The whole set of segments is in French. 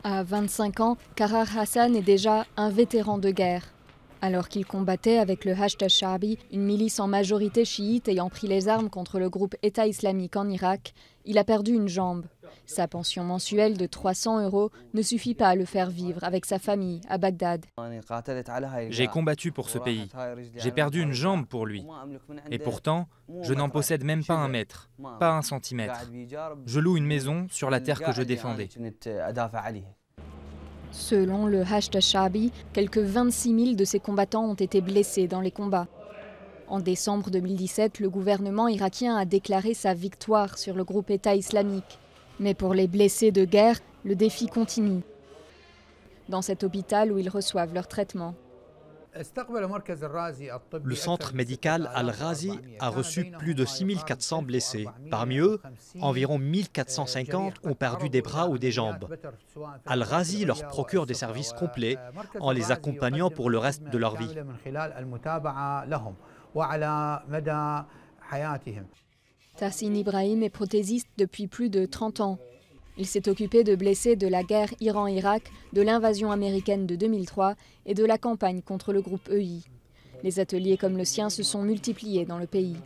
À 25 ans, Qarar Hassan est déjà un vétéran de guerre. Alors qu'il combattait avec le Hashd al-Sha'bi, une milice en majorité chiite ayant pris les armes contre le groupe État islamique en Irak, il a perdu une jambe. Sa pension mensuelle de 300 € ne suffit pas à le faire vivre avec sa famille à Bagdad. J'ai combattu pour ce pays. J'ai perdu une jambe pour lui. Et pourtant, je n'en possède même pas un mètre, pas un centimètre. Je loue une maison sur la terre que je défendais. Selon le Hashd al-Sha'bi, quelques 26 000 de ses combattants ont été blessés dans les combats. En décembre 2017, le gouvernement irakien a déclaré sa victoire sur le groupe État islamique. Mais pour les blessés de guerre, le défi continue. Dans cet hôpital où ils reçoivent leur traitement. Le centre médical Al-Ghazi a reçu plus de 6400 blessés. Parmi eux, environ 1450 ont perdu des bras ou des jambes. Al-Ghazi leur procure des services complets en les accompagnant pour le reste de leur vie. Tahsin Ibrahim est prothésiste depuis plus de 30 ans. Il s'est occupé de blessés de la guerre Iran-Irak, de l'invasion américaine de 2003 et de la campagne contre le groupe EI. Les ateliers comme le sien se sont multipliés dans le pays.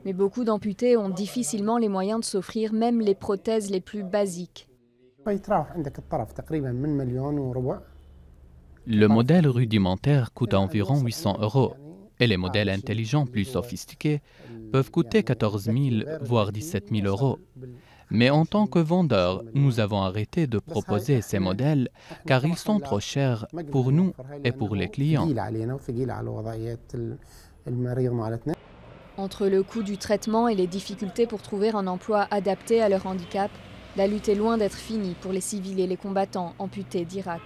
Mais beaucoup d'amputés ont difficilement les moyens de s'offrir même les prothèses les plus basiques. Le modèle rudimentaire coûte environ 800 € et les modèles intelligents plus sophistiqués peuvent coûter 14 000 voire 17 000 €. Mais en tant que vendeurs, nous avons arrêté de proposer ces modèles car ils sont trop chers pour nous et pour les clients. Entre le coût du traitement et les difficultés pour trouver un emploi adapté à leur handicap, la lutte est loin d'être finie pour les civils et les combattants amputés d'Irak.